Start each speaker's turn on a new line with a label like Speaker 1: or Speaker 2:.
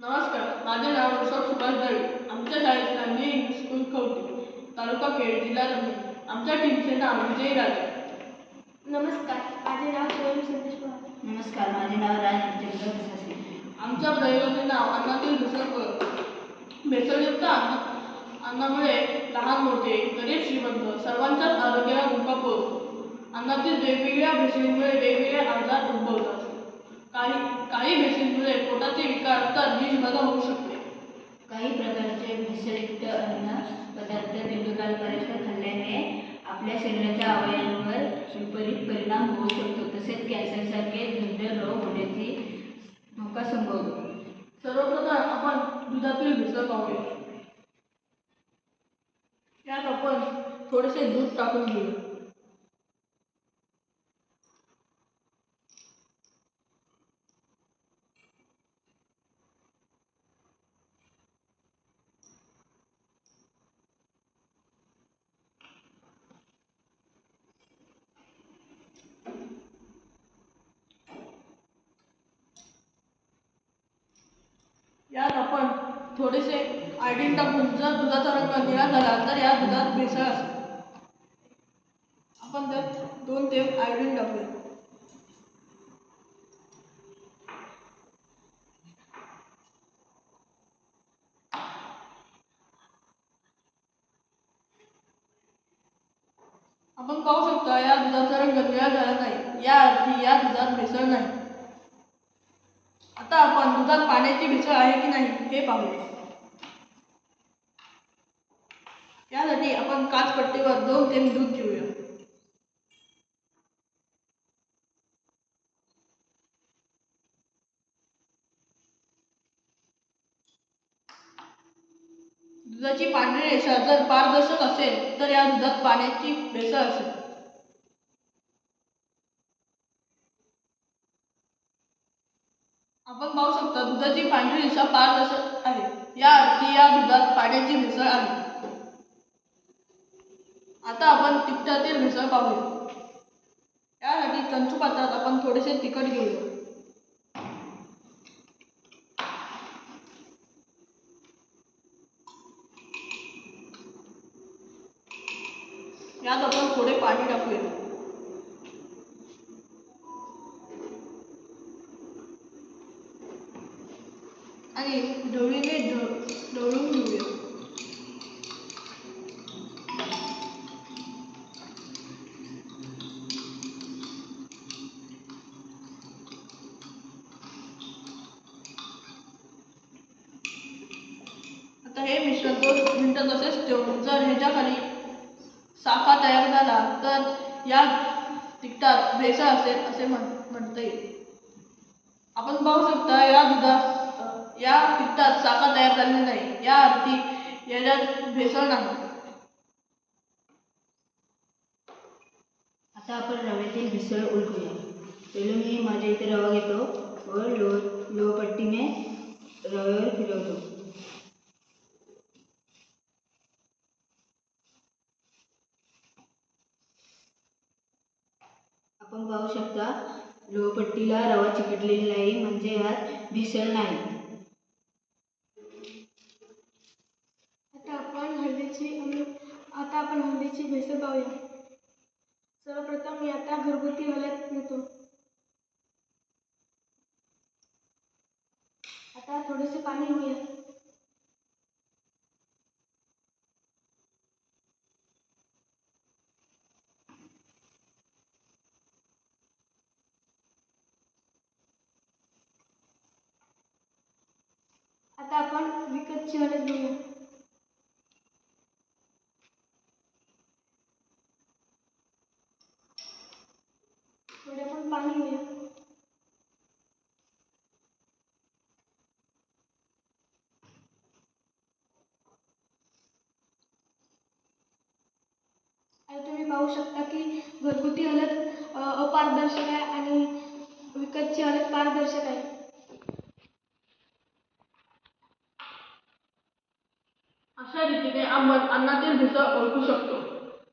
Speaker 1: नमस्कार, माझे नाव ऋषभ सुभाष दळवी. आमच्या शाळेचे नाव न्यू इंग्लिश स्कूल खवटी, तालुका खेड, जिल्हा रत्नागिरी. आमच्या टीमचे नाव विजय राजे.
Speaker 2: नमस्कार, माझे नाव स्वयं संदेश पवार.
Speaker 3: नमस्कार, माझे नाव राजचंद्र विसासे.
Speaker 1: आमच्या प्रयोगाचे नाव अन्नातील भेसळ. भेसळयुक्त अन्नामुळे लहान मोठे, गरीब श्रीमंत सर्वांच्याच आरोग्याला धोका पोहोचतो. अन्नातील वेगवेगळ्या भेसळीमुळे वेगवेगळे आजार उद्भवतात. काही भेसळीमुळे पोटाचे विकार तर निष्बाधा होऊ शकते.
Speaker 3: काही प्रकारचे भेसळयुक्त अन्न पदार्थ दीर्घकाळपर्यंत खाल्ल्याने आपल्या शरीराच्या अवयवांवर विपरीत परिणाम होऊ शकतो. तसेच कॅन्सरसारखे गंभीर रोग होण्याची धोका संभवतो.
Speaker 1: सर्वप्रथम आपण दुधातील भेसळ पाहूया. यात आपण थोडेसे दूध टाकून घेऊया. यात आपण थोडेसे आयोडीन टाकून जर दुधाचा रंग निळा झाला तर या दुधात भेसळ असते. आपण त्यात 2 थेंब आयोडीन टाकूया. आपण पाहू शकता या दुधाचा रंग निळा झाला नाही, या अर्थी या दुधात भेसळ नाही. आता आपण दुधात पाण्याची भेसळ आहे की नाही हे पाहूया. यासाठी आपण काचपट्टीवर 2 थेंब दूध घेऊया. दुधाची पांढरी रेषा जर पारदर्शक असेल तर या दुधात पाण्याची भेसळ असेल. आपण पाहू शकता दुधाची पांढरी रेषा पारदर्शक आहे, या अर्थी या दुधात पाण्याची भेसळ आहे. आता आपण तिखटातील भेसळ पाहूया. यासाठी कंचू पात्रात आपण थोडेसे तिखट घेऊया. यात आपण थोडे पाणी टाकूया आणि ढवळीने ढवळून घेऊया. आता हे मिश्रण 2 मिनिटं तसेच ठेवून जर ह्याच्याखाली साखा तयार झाला तर या तिखटात भेसळ असेल असे म्हणता येईल. आपण पाहू शकता या तिखटात साखा तयार झालेली नाही, या अर्थी याच्यात भेसळ नाही.
Speaker 3: आता आपण रव्यातील भेसळ ओळखूया. पहिलं मी माझ्या इथे रवा घेतो व लोहपट्टीने रव्यावर फिरवतो. आपण पाहू शकता लोहपट्टीला रवा चिकटलेला नाही, म्हणजे यात भेसळ नाही.
Speaker 2: आता आपण हळदीची भेसळ पाहूया. सर्वप्रथम मी आता घरगुती हळद घेतो. आता थोडेसे पाणी घेऊया. आता आपण विकतची हळद घेऊया. थोडे आपण पाणी घेऊया. आता तुम्ही पाहू शकता की घरगुती हळद अपारदर्शक आहे आणि विकतची हळद पारदर्शक आहे.
Speaker 1: अशा रीतीने आपण अन्नातील भेसळ ओळखू शकतो.